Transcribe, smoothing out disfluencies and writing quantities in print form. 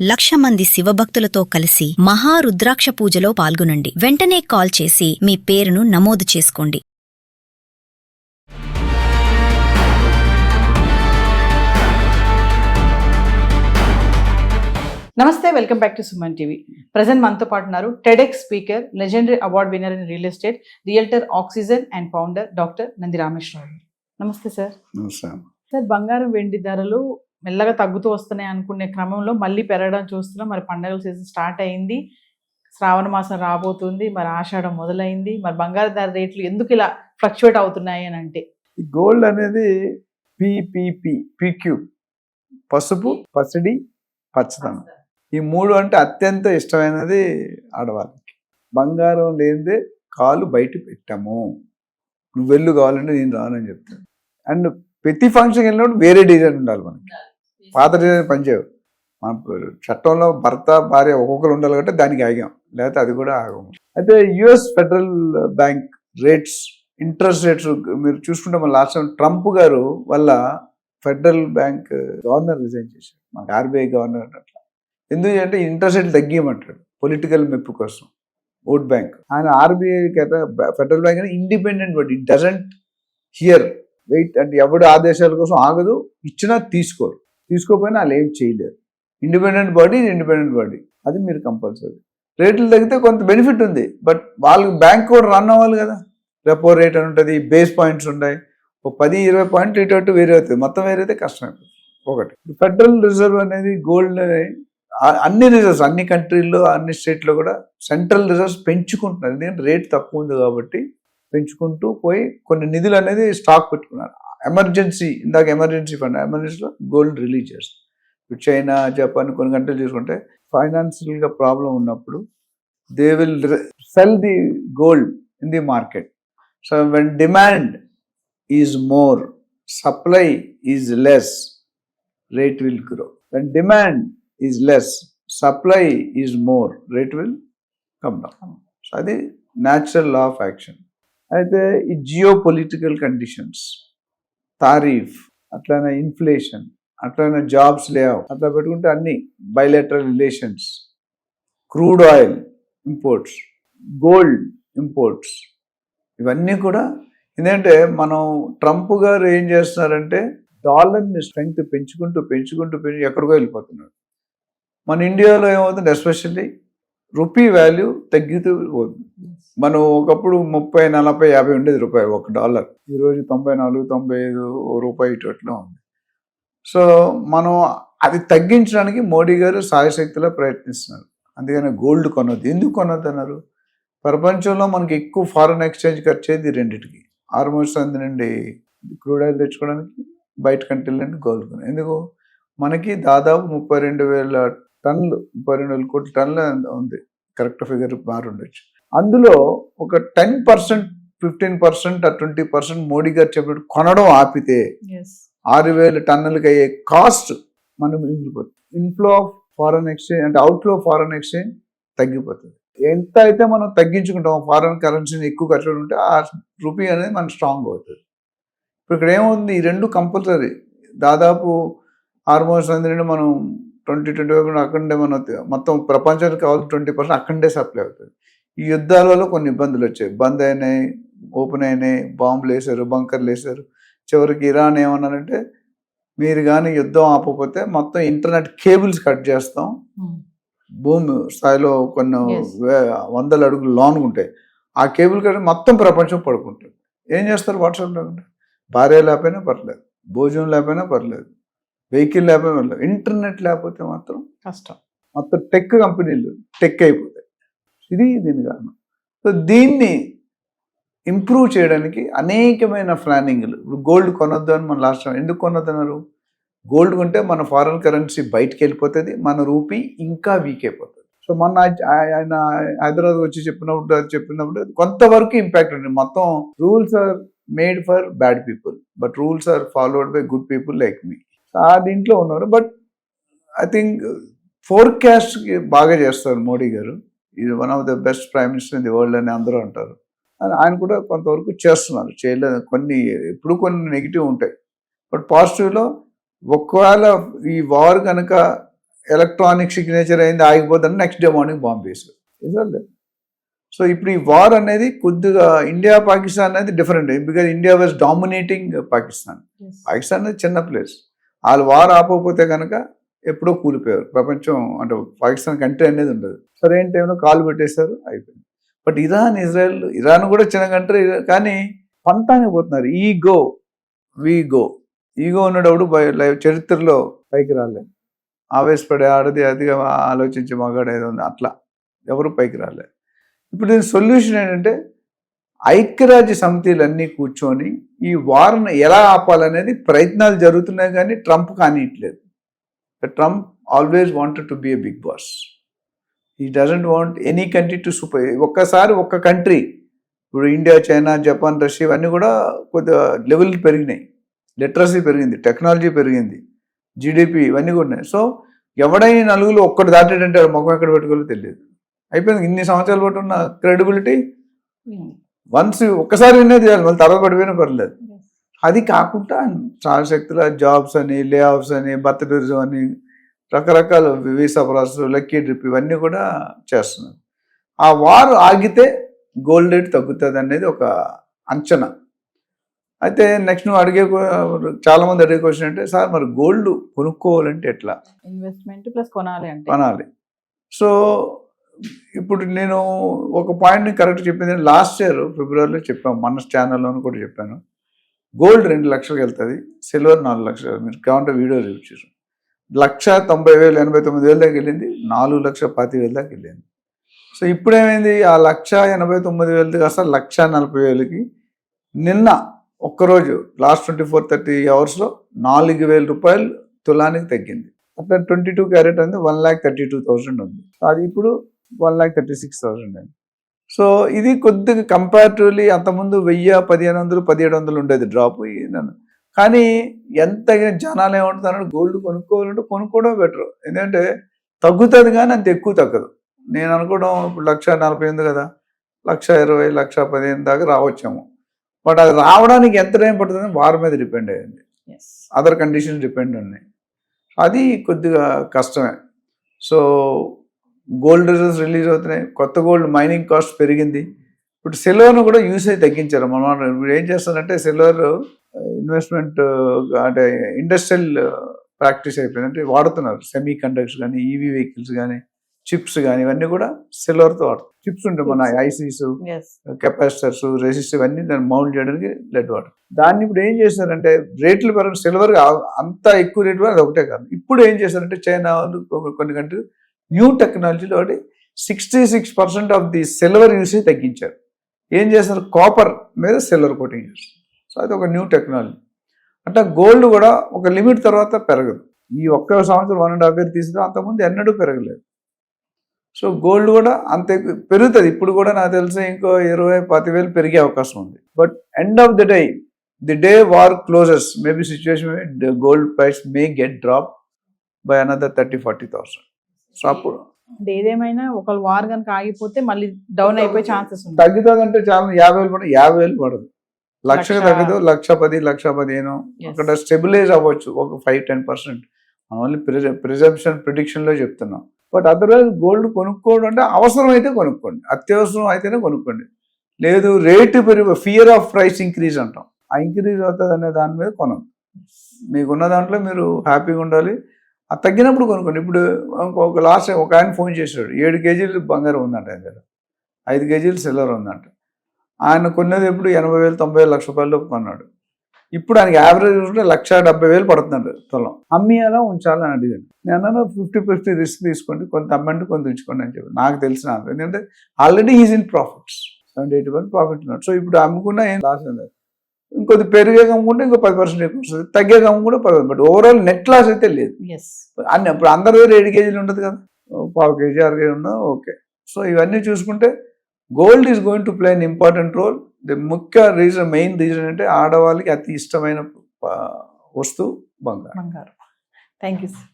1,00,000 మంది శివభక్తులతో కలిసి మహారుద్రాక్ష పూజలో పాల్గొనండి. వెంటనే కాల్ చేసి మీ పేరును నమోదు చేసుకోండి. నమస్తే, welcome back to Suman TV. Present మనతో పాటు ఉన్నారు TEDx speaker, legendary award winner in real estate, realtor oxygen and founder doctor Nandi Rameshwar Rao. నమస్తే సార్. సార్, బంగారం వెండి ధరలు మెల్లగా తగ్గుతూ వస్తున్నాయి అనుకునే క్రమంలో మళ్ళీ పెరగడం చూస్తున్నాం. మరి పండగల సీజన్ స్టార్ట్ అయింది, శ్రావణ మాసం రాబోతుంది, మరి ఆషాఢం మొదలైంది. మరి బంగారు ధర రేట్లు ఎందుకు ఇలా ఫ్లక్చువేట్ అవుతున్నాయి అని అంటే, గోల్డ్ అనేది PQ, పసుపు, పసిడి, పచ్చదనం. ఈ మూడు అంటే అత్యంత ఇష్టమైనది ఆడవాళ్ళకి. బంగారం లేనిదే కాలు బయట పెట్టాము, నువ్వు వెళ్ళు కావాలంటే నేను రానని చెప్తాను. అండ్ ప్రతి ఫంక్షన్కి వెళ్ళినప్పుడు వేరే డిజైన్ ఉండాలి. మనకి పాత డిజైన్ పనిచేయవు. మన చట్టంలో భర్త భార్య ఒక్కొక్కరు ఉండాలి కాబట్టి దానికి ఆగాం, లేకపోతే అది కూడా ఆగము. అయితే US federal bank rates, interest rates మీరు చూసుకుంటే మన లాస్ట్ టైం ట్రంప్ గారు వల్ల ఫెడరల్ బ్యాంక్ గవర్నర్ రిజైన్ చేశారు, మనకి RBI గవర్నర్. అట్లా ఎందుకంటే ఇంట్రెస్ట్ రేట్లు తగ్గియమంటాడు పొలిటికల్ మెప్పు కోసం, ఓట్ బ్యాంక్. ఆయన RBI ఫెడరల్ బ్యాంక్ అనేది independent body, it doesn't hear wait అంటే ఎవడు ఆదేశాల కోసం ఆగదు, ఇచ్చినా తీసుకోకపోయినా వాళ్ళు ఏం చేయలేరు. ఇండిపెండెంట్ బాడీ, అది మీరు కంపల్సరీ. రేట్లు తగ్గితే కొంత బెనిఫిట్ ఉంది, బట్ వాళ్ళకి బ్యాంక్ కూడా రన్ అవ్వాలి కదా. రెపో రేట్ అని ఉంటుంది, బేస్ పాయింట్స్ ఉంటాయి. 10-20 పాయింట్లు ఇటు వేరే అవుతుంది, మొత్తం వేరే అయితే కష్టమైపోతుంది. ఒకటి ఫెడరల్ రిజర్వ్ అనేది గోల్డ్ అన్ని రిజర్వ్స్, అన్ని కంట్రీల్లో అన్ని స్టేట్లో కూడా సెంట్రల్ రిజర్వ్స్ పెంచుకుంటున్నారు. ఎందుకంటే రేట్ తక్కువ ఉంది కాబట్టి పెంచుకుంటూ పోయి కొన్ని నిధులు అనేది స్టాక్ పెట్టుకున్నారు. ఎమర్జెన్సీ, ఇందాక ఎమర్జెన్సీ ఫండ్, ఎమర్జెన్సీలో గోల్డ్ రిలీజ్ చేస్తారు. ఇప్పుడు చైనా, జపాన్ కొన్ని కంట్రీలు చూసుకుంటే ఫైనాన్షియల్గా ప్రాబ్లం ఉన్నప్పుడు they will sell the gold in the market. So when demand is more, supply is less, rate will grow. When demand is less, supply is more, rate will come down. So అది natural law of action. అయితే ఈ geo political conditions, tariff, అట్లనే inflation, అట్లనే jobs లేవు, అట్లా పెట్టుకుంటే అన్ని bilateral relations, crude oil imports, gold imports, ఇవన్నీ కూడా ఎందుకంటే మనం ట్రంప్ గారు ఏం చేస్తున్నారంటే డాలర్ని స్ట్రెంగ్త్ పెంచుకుంటూ ఎక్కడికో వెళ్ళిపోతున్నాడు. మన ఇండియాలో ఏమవుతుంది, ఎస్పెషల్లీ రూపీ వాల్యూ తగ్గుతూ పోతుంది. మనం ఒకప్పుడు 30, 40, 50 ఉండేది రూపాయి $1. ఈరోజు 94, 95 రూపాయి ఇట్లా ఉంది. సో మనం అది తగ్గించడానికి మోడీ గారు సాయశక్తిలో ప్రయత్నిస్తున్నారు. అందుకని గోల్డ్ కొనొద్దు. ఎందుకు కొనొద్దు అన్నారు? ప్రపంచంలో మనకి ఎక్కువ ఫారెన్ ఎక్స్చేంజ్ ఖర్చు అయ్యేది రెండింటికి. ఆల్మోస్ట్ నుండి క్రూడ్ ఆయిల్ తెచ్చుకోవడానికి, బయట కంట్రీల నుండి గోల్డ్ కొన. ఎందుకు? మనకి దాదాపు 32,000 టన్నులు, 32,000 కోట్ల టన్నులు ఉంది, కరెక్ట్ ఫిగర్ మారి ఉండొచ్చు. అందులో ఒక 10%, 15%, 20% మోడీ గారు చెప్పినట్టు కొనడం ఆపితే 6,000 టన్నులకి అయ్యే కాస్ట్ మనం మిగిలిపోతుంది. ఇన్ఫ్లో ఆఫ్ ఫారెన్ ఎక్స్చేంజ్ అంటే అవుట్ఫ్లో ఫారెన్ ఎక్స్చేంజ్ తగ్గిపోతుంది. ఎంత అయితే మనం తగ్గించుకుంటాం, ఫారెన్ కరెన్సీని ఎక్కువ ఖర్చు ఉంటే ఆ రూపీ అనేది మనకు స్ట్రాంగ్ అవుతుంది. ఇప్పుడు ఇక్కడ ఏముంది, ఈ రెండు కంపల్సరీ. దాదాపు ఆల్మోస్ట్ అందులో మనం 20-25 అక్కడే మనం మొత్తం ప్రపంచానికి కావాల్సిన 20% అక్కడే సప్లై అవుతుంది. ఈ యుద్ధాల వల్ల కొన్ని ఇబ్బందులు వచ్చాయి, బంద్ అయినాయి, ఓపెన్ అయినాయి, బాంబులు వేశారు, బంకర్లు వేశారు. చివరికి ఇరాన్ ఏమన్నారంటే మీరు కానీ యుద్ధం ఆపకపోతే మొత్తం ఇంటర్నెట్ కేబుల్స్ కట్ చేస్తాం, భూమి స్థాయిలో కొన్ని 100 అడుగులు లాంగ్ ఉంటాయి, ఆ కేబుల్ కట్ మొత్తం ప్రపంచం పడుకుంటుంది. ఏం చేస్తారు? వాట్సాప్ లేకుండా, భార్య లేకపోయినా పర్లేదు, భోజనం లేకపోయినా పర్లేదు, వెహికల్ లేకపోయినా పర్లేదు, ఇంటర్నెట్ లేకపోతే మాత్రం కష్టం. మొత్తం టెక్ కంపెనీలు టెక్ అయిపోతాయి. ఇది దీని కారణం. సో దీన్ని ఇంప్రూవ్ చేయడానికి అనేకమైన ప్లానింగ్లు. ఇప్పుడు గోల్డ్ కొనొద్దు అని మన లాస్ట్ టైం ఎందుకు కొనొద్దు అన్నారు? గోల్డ్ కొంటే మన ఫారెన్ కరెన్సీ బయటికి వెళ్ళిపోతుంది, మన రూపీ ఇంకా వీక్ అయిపోతుంది. సో మొన్న ఆయన హైదరాబాద్ వచ్చి చెప్పినప్పుడు కొంతవరకు ఇంపాక్ట్ ఉంది. మొత్తం rules are made for bad people, but rules are followed by good people like me. ఆ దీంట్లో ఉన్నారు. బట్ ఐ థింక్ ఫోర్కాస్ట్ బాగా చేస్తారు మోడీ గారు. ఇది one of the best prime minister in the world అని అందరూ అంటారు. ఆయన కూడా కొంతవరకు చేస్తున్నారు, చేయలేదు. ఇప్పుడు కొన్ని నెగిటివ్ ఉంటాయి, బట్ పాజిటివ్లో ఒకవేళ ఈ వార్ కనుక ఎలక్ట్రానిక్ సిగ్నేచర్ అయింది ఆగిపోతుంది, నెక్స్ట్ డే మార్నింగ్ బాంబ్ వేశారు. ఇదే. సో ఇప్పుడు ఈ వార్ అనేది కొద్దిగా ఇండియా పాకిస్తాన్ అనేది different, because India was dominating Pakistan. Pakistan అనేది చిన్న ప్లేస్, వాళ్ళు వార్ ఆపకపోతే కనుక ఎప్పుడో కూలిపోయారు ప్రపంచం, అంటే పాకిస్తాన్ కంట్రీ అనేది ఉండదు. సరైన టైంలో కాలు పెట్టేశారు, అయిపోయింది. బట్ ఇరాన్ కూడా చిన్న కంట్రీ, కానీ పంతానికి పోతున్నారు. ఈగో ఉన్నప్పుడు చరిత్రలో పైకి రాలేదు. ఆవేశపడే ఆడది అదిగా ఆలోచించి మగాడేది ఉంది, అట్లా ఎవరు పైకి రాలేదు. ఇప్పుడు దీని సొల్యూషన్ ఏంటంటే ఐక్యరాజ్య సమితిలన్నీ కూర్చొని ఈ వార్ను ఎలా ఆపాలనేది ప్రయత్నాలు జరుగుతున్నాయి, కానీ ట్రంప్ కానియట్లేదు. Trump always wanted to be a big boss. He doesn't want any country to super. ఒక్కసారి ఒక్క కంట్రీ, ఇప్పుడు ఇండియా, చైనా, జపాన్, రష్యా ఇవన్నీ కూడా కొద్దిగా లెవెల్ పెరిగినాయి, లిటరసీ పెరిగింది, టెక్నాలజీ పెరిగింది, జీడిపి ఇవన్నీ కూడా ఉన్నాయి. సో ఎవడైనా నలుగురు ఒక్కటి దాటేటంటే ముఖం ఎక్కడ పెట్టుకోవాలో తెలియదు, అయిపోయింది. ఇన్ని సంవత్సరాలు పాటు ఉన్న క్రెడిబిలిటీ వన్స్ ఒక్కసారి వినేది చేయాలి, మళ్ళీ తర్వాత పడిపోయినా పర్లేదు. అది కాకుండా చాలా శక్తుల జాబ్స్ అని, లే ఆఫ్స్ అని, బర్త్ టూరిజం అని, రకరకాల వీసా ప్రాసెస్, లక్కీ ట్రిప్ ఇవన్నీ కూడా చేస్తున్నారు. ఆ వార్ ఆగితే గోల్డ్ రేట్ తగ్గుతుంది అనేది ఒక అంచనా. అయితే నెక్స్ట్ నువ్వు చాలా మంది అడిగే క్వశ్చన్ అంటే, సార్ మరి గోల్డ్ కొనుక్కోవాలంటే ఎట్లా? ఇన్వెస్ట్మెంట్ ప్లస్ కొనాలి. సో ఇప్పుడు నేను ఒక పాయింట్ని కరెక్ట్ చెప్పింది, లాస్ట్ ఇయర్ ఫిబ్రవరిలో చెప్పాను, మన ఛానల్లోనూ కూడా చెప్పాను. గోల్డ్ 2 లక్షలకు వెళ్తుంది, సిల్వర్ 4 లక్షలు. మీరు కావాలంటే వీడియో చూసారు. 1,90,000 89,000 దాకా వెళ్ళింది, 4,20,000 దాకా వెళ్ళింది. సో ఇప్పుడు ఏమైంది, ఆ 1,89,000 కాస్త 1,40,000కి నిన్న ఒక్కరోజు లాస్ట్ 24-30 అవర్స్లో 4,000 రూపాయలు తులానికి తగ్గింది. అట్లా 22 క్యారెట్ ఉంది 1,32,000 ఉంది, అది ఇప్పుడు 1,36,000 అయింది. సో ఇది కొద్దిగా కంపారిటివ్లీ అంతకుముందు 1,000, 1,500, 1,700 ఉండేది డ్రాప్. కానీ ఎంత జనాలు ఏమంటున్నారు, గోల్డ్ కొనుక్కోవాలంటే కొనుక్కోవడం బెటర్, ఎందుకంటే తగ్గుతుంది కానీ అంత ఎక్కువ తగ్గదు. నేను అనుకోవడం ఇప్పుడు 1,40,000 కదా, 1,20,000, 1,15,000 దాకా రావచ్చాము. బట్ అది రావడానికి ఎంత టైం పడుతుంది వార్ మీద డిపెండ్ అయ్యింది, అదర్ కండిషన్స్ డిపెండ్ ఉన్నాయి. అది కొద్దిగా కష్టమే. సో గోల్డ్ రిజర్వ్స్ రిలీజ్ అవుతున్నాయి, కొత్త గోల్డ్ మైనింగ్ కాస్ట్ పెరిగింది. ఇప్పుడు సిల్వర్ను కూడా యూసేజ్ తగ్గించారు. మనం ఇప్పుడు ఏం చేస్తారంటే సిల్వర్ ఇన్వెస్ట్మెంట్ అంటే ఇండస్ట్రియల్ ప్రాక్టీస్ అయిపోయింది, అంటే వాడుతున్నారు. సెమీ కండక్టర్స్ కానీ, ఈవీ వెహికల్స్ కానీ, చిప్స్ కానీ ఇవన్నీ కూడా సిల్వర్తో వాడుతారు. చిప్స్ ఉంటాయి మన ఐసీస్, కెపాసిటర్స్, రెసిస్టర్ ఇవన్నీ దాన్ని మౌల్డ్ చేయడానికి లెడ్ వాటర్. దాన్ని ఇప్పుడు ఏం చేశారంటే రేట్లు పెరగడం, సిల్వర్ అంత ఎక్కువ రేటు అది ఒకటే కాదు. ఇప్పుడు ఏం చేశారంటే చైనా వాళ్ళు కొన్ని కంట్రీ న్యూ టెక్నాలజీలో 66% ఆఫ్ ది సిల్వర్ యూసేజ్ తగ్గించారు. ఏం చేస్తారు, కాపర్ మీద సిల్వర్ కోటింగ్ చేస్తారు. సో అది ఒక న్యూ టెక్నాలజీ. అంటే గోల్డ్ కూడా ఒక లిమిట్ తర్వాత పెరగదు. ఈ ఒక్క సంవత్సరం 1.5 years తీసుకుంటే అంతకుముందు ఎన్నడూ పెరగలేదు. సో గోల్డ్ కూడా అంత పెరుగుతుంది. ఇప్పుడు కూడా నాకు తెలిసి ఇంకో 20,000-10,000 పెరిగే అవకాశం ఉంది. But end of the day war closes, maybe situation gold price may get drop by another 30,000-40,000. So అప్పుడు ఏదేమైనా ఒకళ్ళు వార్ కనుక ఆగిపోతే మళ్ళీ డౌన్ అయిపోయే ఛాన్సెస్ ఉంటాయి. తగ్గుతుందంటే చాలా 50,000 పడదు, 50,000 పడదు, 1,00,000 తగ్గదు, 1,10,000, 1,15,000 అక్కడ స్టెబిలైజ్ అవ్వచ్చు ఒక 5-10%. మనం ఓన్లీ ప్రిడిక్షన్లో చెప్తున్నాం. బట్ అదర్వైజ్ గోల్డ్ కొనుక్కోవడం అంటే అవసరం అయితే కొనుక్కోండి, అత్యవసరం అయితేనే కొనుక్కోండి. లేదు rate fear of price increase అంటాం, ఆ ఇంక్రీజ్ అవుతుంది అనే దాని మీద కొనండి. మీకున్న దాంట్లో మీరు హ్యాపీగా ఉండాలి. అది తగ్గినప్పుడు కొనుక్కోండి. ఇప్పుడు ఒక ఆయన ఫోన్ చేశాడు, 7 kgs బంగారం ఉందంట, ఆయన దగ్గర 5 kgs సిల్వర్ ఉందంట. ఆయన కొన్నది ఎప్పుడు 80,000, 90,000, ₹1,00,000 కొన్నాడు. ఇప్పుడు ఆయనకి యావరేజ్ ఉంటే 1,70,000 పడుతున్నాడు తులం. అలా ఉంచాలని అడిగాడు. నేను 50-50 రిస్క్ తీసుకోండి, కొంత అమ్మండి కొంత ఉంచుకోండి అని చెప్పి. నాకు తెలిసిన ఎందుకంటే already is in profits, 70-80% profit ఉన్నాడు. సో ఇప్పుడు అమ్ముకున్నా ఏం లాస్ లేదు. ఇంకొద్ది పెరిగే అమ్ముకుంటే ఇంకో 10% ఎక్కువ వస్తుంది, తగ్గే అమ్ముకుంటే 10%. బట్ ఓవరాల్ నెట్ లాస్ అయితే లేదు. అన్ని ఇప్పుడు అందరి దగ్గర 7 kgs ఉంటుంది కదా, 1/4 kg 6 kg ఉన్నా ఓకే. సో ఇవన్నీ చూసుకుంటే gold is going to play an important role. Main reason అంటే ఆడవాళ్ళకి అతి ఇష్టమైన వస్తువు బంగారం. Thank you sir.